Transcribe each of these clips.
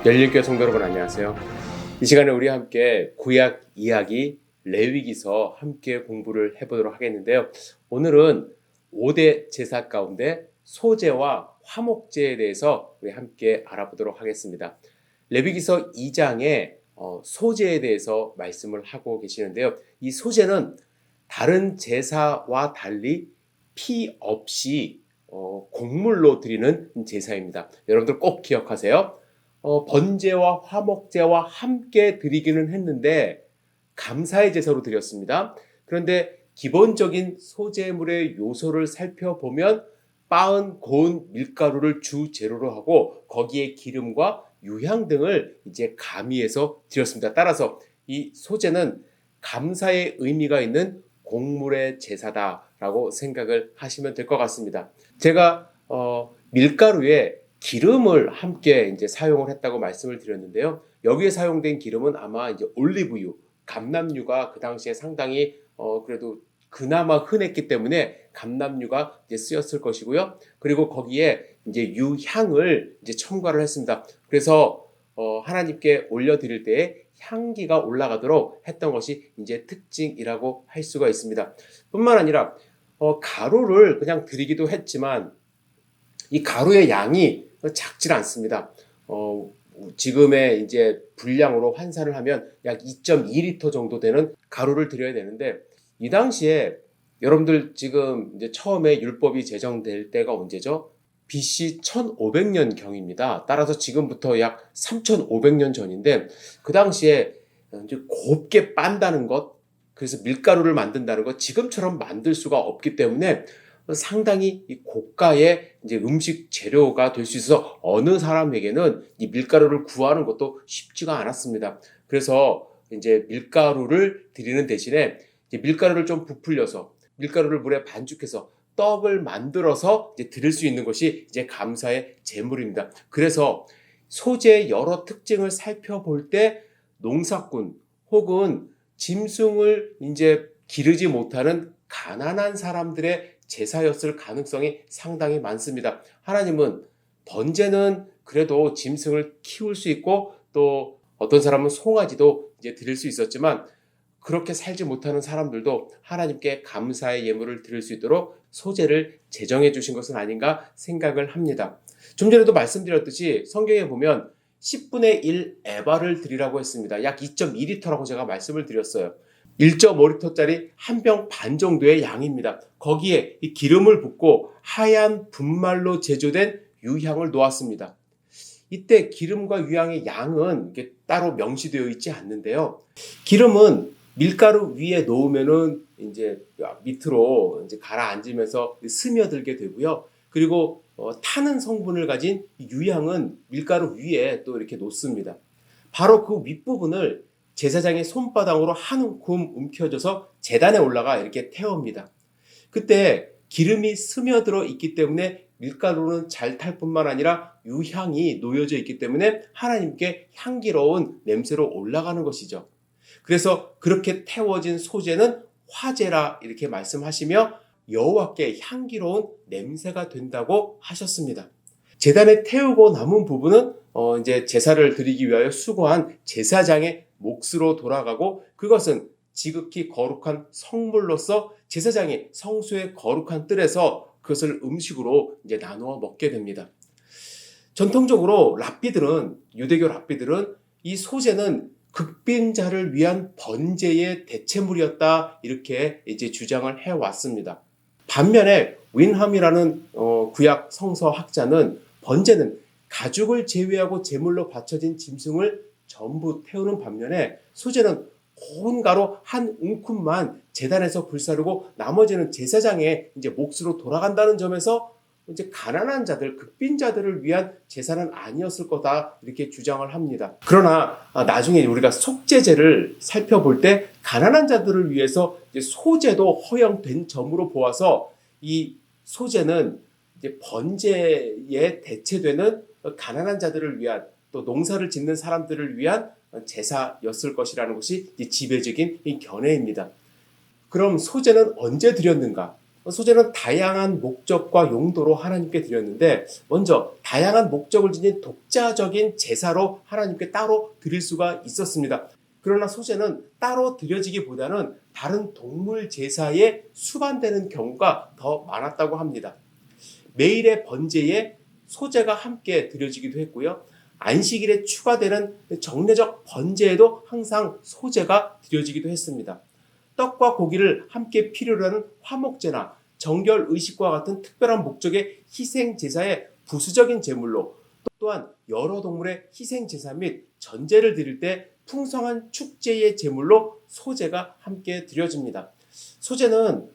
열린교회 성도 여러분 안녕하세요. 이 시간에 우리 함께 구약 이야기 레위기서 함께 공부를 해보도록 하겠는데요. 오늘은 5대 제사 가운데 소제와 화목제에 대해서 우리 함께 알아보도록 하겠습니다. 레위기서 2장에 소제에 대해서 말씀을 하고 계시는데요. 이 소제는 다른 제사와 달리 피 없이 곡물로 드리는 제사입니다. 여러분들 꼭 기억하세요. 번제와 화목제와 함께 드리기는 했는데 감사의 제사로 드렸습니다. 그런데 기본적인 소제물의 요소를 살펴보면 빻은 고운 밀가루를 주 재료로 하고 거기에 기름과 유향 등을 이제 가미해서 드렸습니다. 따라서 이 소제는 감사의 의미가 있는 곡물의 제사다라고 생각을 하시면 될 것 같습니다. 제가 밀가루에 기름을 함께 이제 사용을 했다고 말씀을 드렸는데요. 여기에 사용된 기름은 아마 이제 올리브유, 감람유가 그 당시에 상당히 그래도 그나마 흔했기 때문에 감람유가 이제 쓰였을 것이고요. 그리고 거기에 이제 유향을 이제 첨가를 했습니다. 그래서 하나님께 올려드릴 때에 향기가 올라가도록 했던 것이 이제 특징이라고 할 수가 있습니다. 뿐만 아니라 가루를 그냥 드리기도 했지만 이 가루의 양이 작질 않습니다. 지금의 이제 분량으로 환산을 하면 약 2.2리터 정도 되는 가루를 드려야 되는데 이 당시에 여러분들 지금 이제 처음에 율법이 제정될 때가 언제죠? BC 1500년 경입니다. 따라서 지금부터 약 3500년 전인데 그 당시에 이제 곱게 빤다는 것, 그래서 밀가루를 만든다는 것 지금처럼 만들 수가 없기 때문에 상당히 이 고가의 이제 음식 재료가 될 수 있어서 어느 사람에게는 이 밀가루를 구하는 것도 쉽지가 않았습니다. 그래서 이제 밀가루를 드리는 대신에 이제 밀가루를 좀 부풀려서 밀가루를 물에 반죽해서 떡을 만들어서 이제 드릴 수 있는 것이 이제 감사의 제물입니다. 그래서 소재의 여러 특징을 살펴볼 때 농사꾼 혹은 짐승을 이제 기르지 못하는 가난한 사람들의 제사였을 가능성이 상당히 많습니다. 하나님은 번제는 그래도 짐승을 키울 수 있고 또 어떤 사람은 송아지도 이제 드릴 수 있었지만 그렇게 살지 못하는 사람들도 하나님께 감사의 예물을 드릴 수 있도록 소제를 제정해 주신 것은 아닌가 생각을 합니다. 좀 전에도 말씀드렸듯이 성경에 보면 10분의 1 에바를 드리라고 했습니다. 약 2.2리터라고 제가 말씀을 드렸어요. 1.5리터짜리 한 병 반 정도의 양입니다. 거기에 이 기름을 붓고 하얀 분말로 제조된 유향을 놓았습니다. 이때 기름과 유향의 양은 이게 따로 명시되어 있지 않는데요. 기름은 밀가루 위에 놓으면은 이제 밑으로 이제 가라앉으면서 스며들게 되고요. 그리고 타는 성분을 가진 유향은 밀가루 위에 또 이렇게 놓습니다. 바로 그 윗부분을 제사장의 손바닥으로 한 움큼 움켜져서 제단에 올라가 이렇게 태웁니다. 그때 기름이 스며들어 있기 때문에 밀가루는 잘 탈 뿐만 아니라 유향이 놓여져 있기 때문에 하나님께 향기로운 냄새로 올라가는 것이죠. 그래서 그렇게 태워진 소제는 화제라 이렇게 말씀하시며 여호와께 향기로운 냄새가 된다고 하셨습니다. 제단에 태우고 남은 부분은 이제 제사를 드리기 위하여 수고한 제사장의 몫으로 돌아가고 그것은 지극히 거룩한 성물로서 제사장이 성소의 거룩한 뜰에서 그것을 음식으로 이제 나누어 먹게 됩니다. 전통적으로 유대교 랍비들은 이 소제는 극빈자를 위한 번제의 대체물이었다 이렇게 이제 주장을 해왔습니다. 반면에 윈함이라는 구약 성서학자는 번제는 가죽을 제외하고 제물로 바쳐진 짐승을 전부 태우는 반면에 소제는 고운 가루 한 움큼만 제단에서 불사르고 나머지는 제사장의 이제 몫으로 돌아간다는 점에서 이제 가난한 자들, 극빈자들을 위한 제사는 아니었을 거다 이렇게 주장을 합니다. 그러나 나중에 우리가 속죄제를 살펴볼 때 가난한 자들을 위해서 이제 소제도 허용된 점으로 보아서 이 소제는 이제 번제에 대체되는 가난한 자들을 위한 또 농사를 짓는 사람들을 위한 제사였을 것이라는 것이 지배적인 견해입니다. 그럼 소제는 언제 드렸는가? 소재는 다양한 목적과 용도로 하나님께 드렸는데 먼저 다양한 목적을 지닌 독자적인 제사로 하나님께 따로 드릴 수가 있었습니다. 그러나 소재는 따로 드려지기보다는 다른 동물 제사에 수반되는 경우가 더 많았다고 합니다. 매일의 번제에 소재가 함께 드려지기도 했고요. 안식일에 추가되는 정례적 번제에도 항상 소재가 드려지기도 했습니다. 떡과 고기를 함께 필요로 하는 화목제나 정결 의식과 같은 특별한 목적의 희생 제사의 부수적인 제물로, 또한 여러 동물의 희생 제사 및 전제를 드릴 때 풍성한 축제의 제물로 소재가 함께 드려집니다. 소재는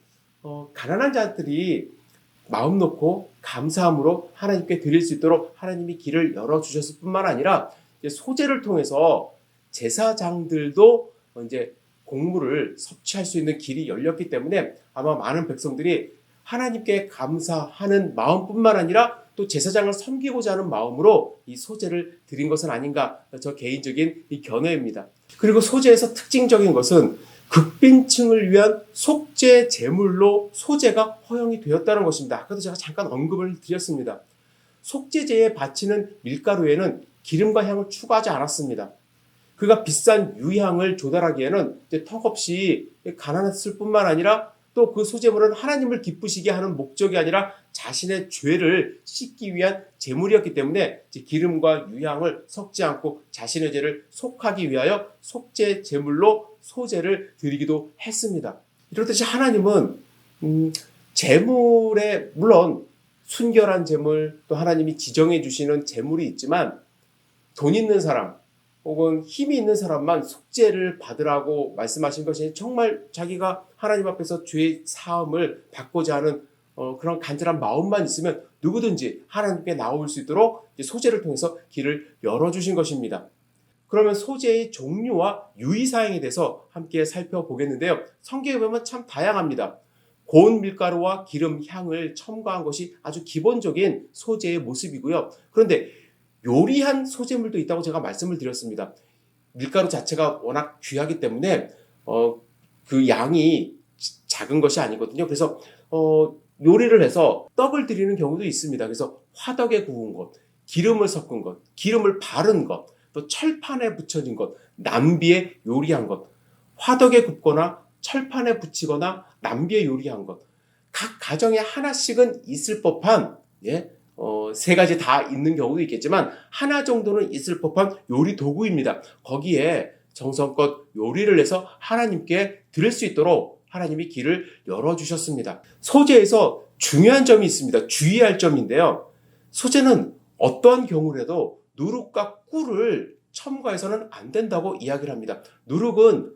가난한 자들이 마음 놓고 감사함으로 하나님께 드릴 수 있도록 하나님이 길을 열어주셨을 뿐만 아니라 소재를 통해서 제사장들도 이제 곡물을 섭취할 수 있는 길이 열렸기 때문에 아마 많은 백성들이 하나님께 감사하는 마음뿐만 아니라 또 제사장을 섬기고자 하는 마음으로 이 소재를 드린 것은 아닌가, 저 개인적인 이 견해입니다. 그리고 소재에서 특징적인 것은 극빈층을 위한 속죄 제물로 소재가 허용이 되었다는 것입니다. 아까도 제가 잠깐 언급을 드렸습니다. 속죄제에 바치는 밀가루에는 기름과 향을 추가하지 않았습니다. 그가 비싼 유향을 조달하기에는 턱없이 가난했을 뿐만 아니라 또 그 소재물은 하나님을 기쁘시게 하는 목적이 아니라 자신의 죄를 씻기 위한 제물이었기 때문에 기름과 유향을 섞지 않고 자신의 죄를 속하기 위하여 속죄 제물로 소재를 드리기도 했습니다. 이렇듯이 하나님은 제물에 물론 순결한 제물, 또 하나님이 지정해 주시는 제물이 있지만 돈 있는 사람 혹은 힘이 있는 사람만 속죄를 받으라고 말씀하신 것이 정말 자기가 하나님 앞에서 죄의 사함을 받고자 하는 그런 간절한 마음만 있으면 누구든지 하나님께 나올 수 있도록 소재를 통해서 길을 열어주신 것입니다. 그러면 소재의 종류와 유의사항에 대해서 함께 살펴보겠는데요. 성경에 보면 참 다양합니다. 고운 밀가루와 기름, 향을 첨가한 것이 아주 기본적인 소재의 모습이고요. 그런데 요리한 소재물도 있다고 제가 말씀을 드렸습니다. 밀가루 자체가 워낙 귀하기 때문에 그 양이 작은 것이 아니거든요. 그래서 요리를 해서 떡을 드리는 경우도 있습니다. 그래서 화덕에 구운 것, 기름을 섞은 것, 기름을 바른 것, 또 철판에 붙여진 것, 남비에 요리한 것, 화덕에 굽거나 철판에 붙이거나 남비에 요리한 것, 각 가정에 하나씩은 있을 법한 세 가지 다 있는 경우도 있겠지만 하나 정도는 있을 법한 요리 도구입니다. 거기에 정성껏 요리를 해서 하나님께 드릴 수 있도록 하나님이 길을 열어주셨습니다. 소재에서 중요한 점이 있습니다. 주의할 점인데요. 소재는 어떠한 경우라도 누룩과 꿀을 첨가해서는 안 된다고 이야기를 합니다. 누룩은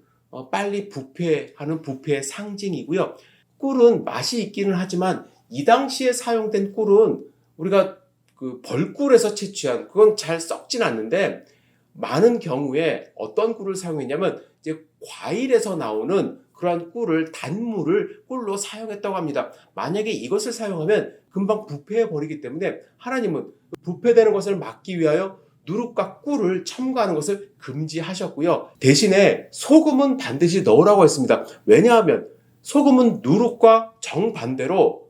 빨리 부패하는 부패의 상징이고요. 꿀은 맛이 있기는 하지만 이 당시에 사용된 꿀은 우리가 그 벌꿀에서 채취한, 그건 잘 썩진 않는데 많은 경우에 어떤 꿀을 사용했냐면 이제 과일에서 나오는 그러한 꿀을, 단물을 꿀로 사용했다고 합니다. 만약에 이것을 사용하면 금방 부패해 버리기 때문에 하나님은 부패되는 것을 막기 위하여 누룩과 꿀을 첨가하는 것을 금지하셨고요. 대신에 소금은 반드시 넣으라고 했습니다. 왜냐하면 소금은 누룩과 정반대로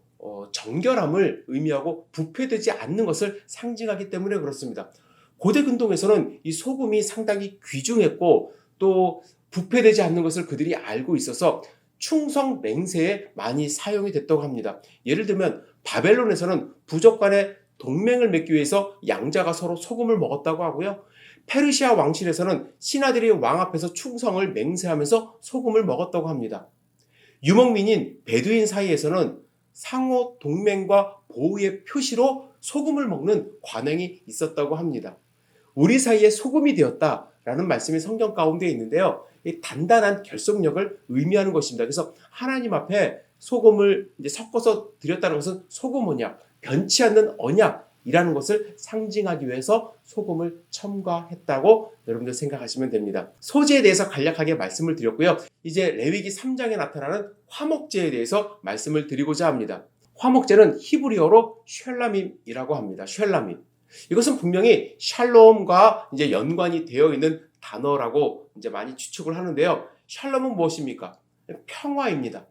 정결함을 의미하고 부패되지 않는 것을 상징하기 때문에 그렇습니다. 고대 근동에서는 이 소금이 상당히 귀중했고 또 부패되지 않는 것을 그들이 알고 있어서 충성 맹세에 많이 사용이 됐다고 합니다. 예를 들면 바벨론에서는 부족 간의 동맹을 맺기 위해서 양자가 서로 소금을 먹었다고 하고요. 페르시아 왕실에서는 신하들이 왕 앞에서 충성을 맹세하면서 소금을 먹었다고 합니다. 유목민인 베두인 사이에서는 상호 동맹과 보호의 표시로 소금을 먹는 관행이 있었다고 합니다. 우리 사이에 소금이 되었다라는 말씀이 성경 가운데 있는데요. 이 단단한 결속력을 의미하는 것입니다. 그래서 하나님 앞에 소금을 이제 섞어서 드렸다는 것은 소금 언약, 변치 않는 언약이라는 것을 상징하기 위해서 소금을 첨가했다고 여러분들 생각하시면 됩니다. 소재에 대해서 간략하게 말씀을 드렸고요. 이제 레위기 3장에 나타나는 화목제에 대해서 말씀을 드리고자 합니다. 화목제는 히브리어로 쉘라밈이라고 합니다. 쉘라밈. 이것은 분명히 샬롬과 이제 연관이 되어 있는 단어라고 이제 많이 추측을 하는데요. 샬롬은 무엇입니까? 평화입니다.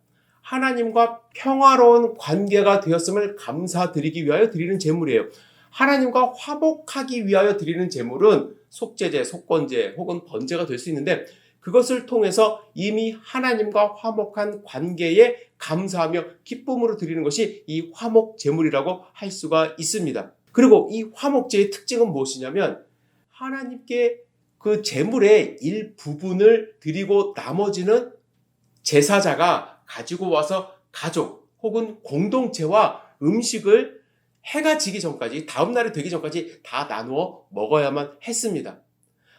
하나님과 평화로운 관계가 되었음을 감사드리기 위하여 드리는 제물이에요. 하나님과 화목하기 위하여 드리는 제물은 속죄제, 속건제 혹은 번제가 될 수 있는데 그것을 통해서 이미 하나님과 화목한 관계에 감사하며 기쁨으로 드리는 것이 이 화목 제물이라고 할 수가 있습니다. 그리고 이 화목제의 특징은 무엇이냐면 하나님께 그 제물의 일부분을 드리고 나머지는 제사자가 가지고 와서 가족 혹은 공동체와 음식을 해가 지기 전까지, 다음 날이 되기 전까지 다 나누어 먹어야만 했습니다.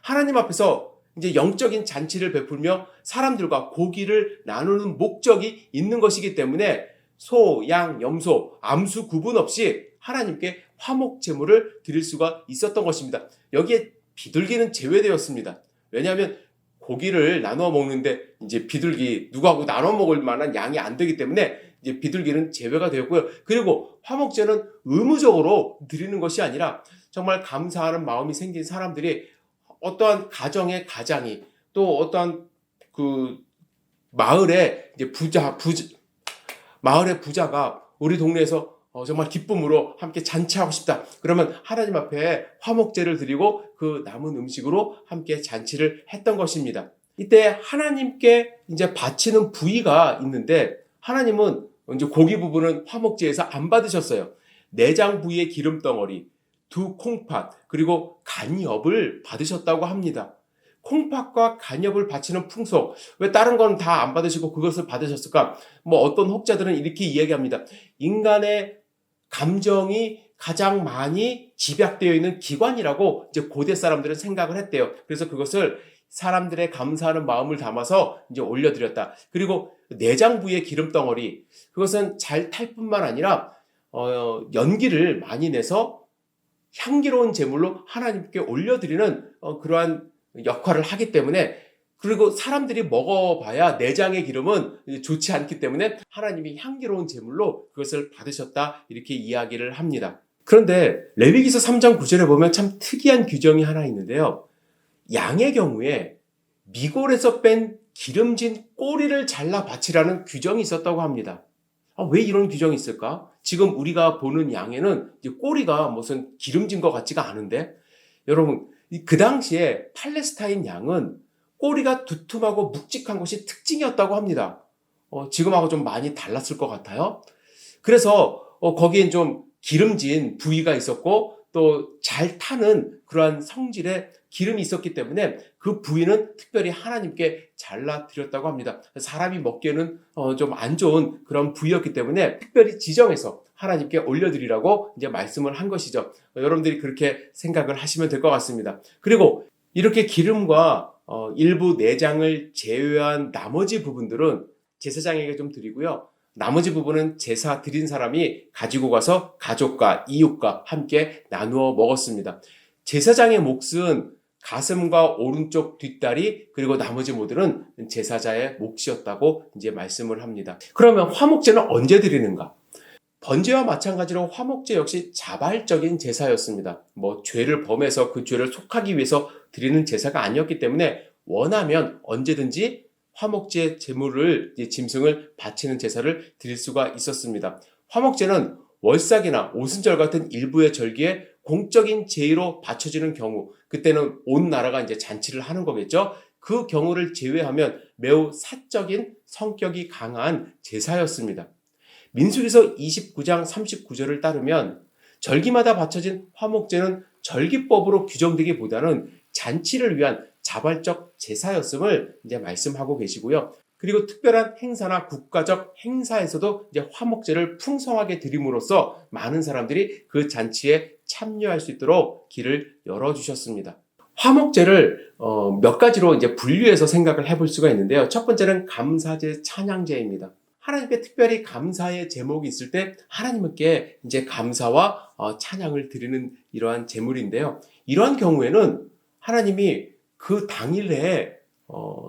하나님 앞에서 이제 영적인 잔치를 베풀며 사람들과 고기를 나누는 목적이 있는 것이기 때문에 소, 양, 염소, 암수 구분 없이 하나님께 화목 제물을 드릴 수가 있었던 것입니다. 여기에 비둘기는 제외되었습니다. 왜냐하면 고기를 나누어 먹는데 이제 비둘기 누구하고 나눠 먹을 만한 양이 안 되기 때문에 이제 비둘기는 제외가 되었고요. 그리고 화목제는 의무적으로 드리는 것이 아니라 정말 감사하는 마음이 생긴 사람들이 어떠한 가정의 가장이 또 어떠한 그 마을의 이제 마을의 부자가 우리 동네에서 정말 기쁨으로 함께 잔치하고 싶다. 그러면 하나님 앞에 화목제를 드리고 그 남은 음식으로 함께 잔치를 했던 것입니다. 이때 하나님께 이제 바치는 부위가 있는데 하나님은 이제 고기 부분은 화목제에서 안 받으셨어요. 내장 부위의 기름덩어리, 두 콩팥, 그리고 간엽을 받으셨다고 합니다. 콩팥과 간엽을 바치는 풍속, 왜 다른 건 다 안 받으시고 그것을 받으셨을까? 어떤 혹자들은 이렇게 이야기합니다. 인간의 감정이 가장 많이 집약되어 있는 기관이라고 이제 고대 사람들은 생각을 했대요. 그래서 그것을 사람들의 감사하는 마음을 담아서 이제 올려드렸다. 그리고 내장 부위의 기름덩어리, 그것은 잘 탈 뿐만 아니라 연기를 많이 내서 향기로운 제물로 하나님께 올려드리는 그러한 역할을 하기 때문에, 그리고 사람들이 먹어봐야 내장의 기름은 좋지 않기 때문에 하나님이 향기로운 제물로 그것을 받으셨다, 이렇게 이야기를 합니다. 그런데 레위기서 3장 9절에 보면 참 특이한 규정이 하나 있는데요. 양의 경우에 미골에서 뺀 기름진 꼬리를 잘라 바치라는 규정이 있었다고 합니다. 왜 이런 규정이 있을까? 지금 우리가 보는 양에는 이제 꼬리가 무슨 기름진 것 같지가 않은데, 여러분, 그 당시에 팔레스타인 양은 꼬리가 두툼하고 묵직한 것이 특징이었다고 합니다. 지금하고 좀 많이 달랐을 것 같아요. 그래서 거기엔 좀 기름진 부위가 있었고 또 잘 타는 그러한 성질의 기름이 있었기 때문에 그 부위는 특별히 하나님께 잘라드렸다고 합니다. 사람이 먹기에는 좀 안 좋은 그런 부위였기 때문에 특별히 지정해서 하나님께 올려드리라고 이제 말씀을 한 것이죠. 여러분들이 그렇게 생각을 하시면 될 것 같습니다. 그리고 이렇게 기름과 일부 내장을 제외한 나머지 부분들은 제사장에게 좀 드리고요. 나머지 부분은 제사 드린 사람이 가지고 가서 가족과 이웃과 함께 나누어 먹었습니다. 제사장의 몫은 가슴과 오른쪽 뒷다리, 그리고 나머지 모들은 제사자의 몫이었다고 이제 말씀을 합니다. 그러면 화목제는 언제 드리는가? 번제와 마찬가지로 화목제 역시 자발적인 제사였습니다. 죄를 범해서 그 죄를 속하기 위해서 드리는 제사가 아니었기 때문에 원하면 언제든지 화목제 제물을, 짐승을 바치는 제사를 드릴 수가 있었습니다. 화목제는 월삭이나 오순절 같은 일부의 절기에 공적인 제의로 바쳐지는 경우, 그때는 온 나라가 이제 잔치를 하는 거겠죠. 그 경우를 제외하면 매우 사적인 성격이 강한 제사였습니다. 민수기서 29장 39절을 따르면 절기마다 바쳐진 화목제는 절기법으로 규정되기보다는 잔치를 위한 자발적 제사였음을 이제 말씀하고 계시고요. 그리고 특별한 행사나 국가적 행사에서도 이제 화목제를 풍성하게 드림으로써 많은 사람들이 그 잔치에 참여할 수 있도록 길을 열어주셨습니다. 화목제를 몇 가지로 이제 분류해서 생각을 해볼 수가 있는데요. 첫 번째는 감사제, 찬양제입니다. 하나님께 특별히 감사의 제목이 있을 때 하나님께 이제 감사와 찬양을 드리는 이러한 제물인데요. 이러한 경우에는 하나님이 그 당일에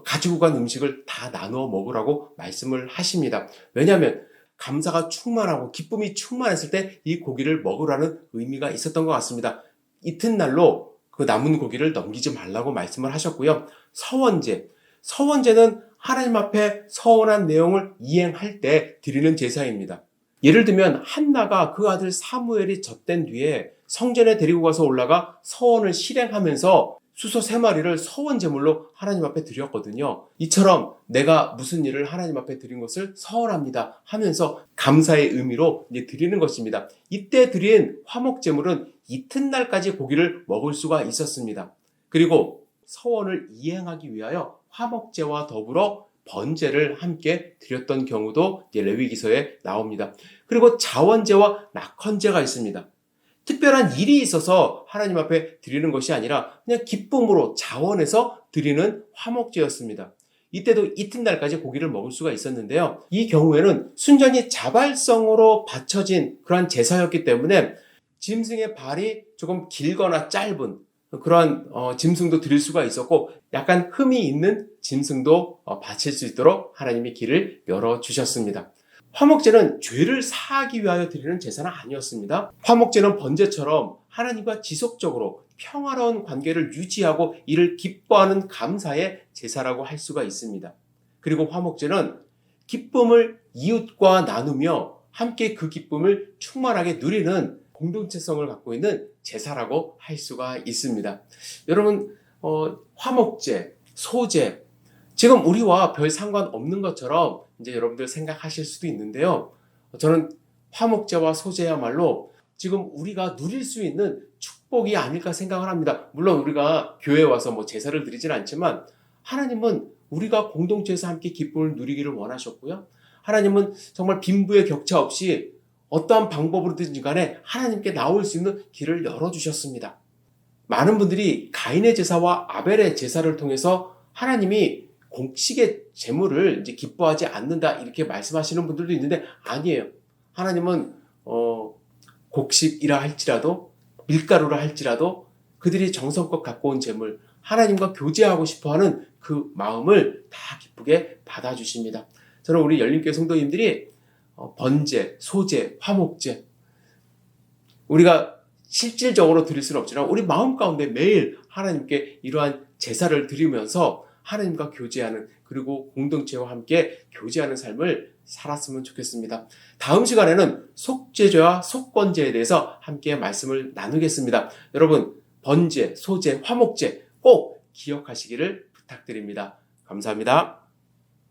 가지고 간 음식을 다 나누어 먹으라고 말씀을 하십니다. 왜냐하면 감사가 충만하고 기쁨이 충만했을 때 이 고기를 먹으라는 의미가 있었던 것 같습니다. 이튿날로 그 남은 고기를 넘기지 말라고 말씀을 하셨고요. 서원제는 하나님 앞에 서원한 내용을 이행할 때 드리는 제사입니다. 예를 들면 한나가 그 아들 사무엘이 젖된 뒤에 성전에 데리고 가서 올라가 서원을 실행하면서 수소 3마리를 서원 제물로 하나님 앞에 드렸거든요. 이처럼 내가 무슨 일을 하나님 앞에 드린 것을 서원합니다 하면서 감사의 의미로 이제 드리는 것입니다. 이때 드린 화목 제물은 이튿날까지 고기를 먹을 수가 있었습니다. 그리고 서원을 이행하기 위하여 화목제와 더불어 번제를 함께 드렸던 경우도 레위기서에 나옵니다. 그리고 자원제와 낙헌제가 있습니다. 특별한 일이 있어서 하나님 앞에 드리는 것이 아니라 그냥 기쁨으로 자원해서 드리는 화목제였습니다. 이때도 이튿날까지 고기를 먹을 수가 있었는데요. 이 경우에는 순전히 자발성으로 바쳐진 그러한 제사였기 때문에 짐승의 발이 조금 길거나 짧은 그러한 짐승도 드릴 수가 있었고 약간 흠이 있는 짐승도 바칠 수 있도록 하나님이 길을 열어주셨습니다. 화목제는 죄를 사하기 위하여 드리는 제사는 아니었습니다. 화목제는 번제처럼 하나님과 지속적으로 평화로운 관계를 유지하고 이를 기뻐하는 감사의 제사라고 할 수가 있습니다. 그리고 화목제는 기쁨을 이웃과 나누며 함께 그 기쁨을 충만하게 누리는 공동체성을 갖고 있는 제사라고 할 수가 있습니다. 여러분, 화목제, 소제, 지금 우리와 별 상관없는 것처럼 이제 여러분들 생각하실 수도 있는데요. 저는 화목제와 소제야말로 지금 우리가 누릴 수 있는 축복이 아닐까 생각을 합니다. 물론 우리가 교회에 와서 제사를 드리진 않지만 하나님은 우리가 공동체에서 함께 기쁨을 누리기를 원하셨고요. 하나님은 정말 빈부의 격차 없이 어떠한 방법으로든지 간에 하나님께 나올 수 있는 길을 열어주셨습니다. 많은 분들이 가인의 제사와 아벨의 제사를 통해서 하나님이 곡식의 제물을 이제 기뻐하지 않는다 이렇게 말씀하시는 분들도 있는데 아니에요. 하나님은 곡식이라 할지라도 밀가루라 할지라도 그들이 정성껏 갖고 온 제물 하나님과 교제하고 싶어하는 그 마음을 다 기쁘게 받아주십니다. 저는 우리 열림교회 성도님들이 번제, 소제, 화목제 우리가 실질적으로 드릴 수는 없지만 우리 마음 가운데 매일 하나님께 이러한 제사를 드리면서 하나님과 교제하는 그리고 공동체와 함께 교제하는 삶을 살았으면 좋겠습니다. 다음 시간에는 속죄제와 속건제에 대해서 함께 말씀을 나누겠습니다. 여러분 번제, 소제, 화목제 꼭 기억하시기를 부탁드립니다. 감사합니다.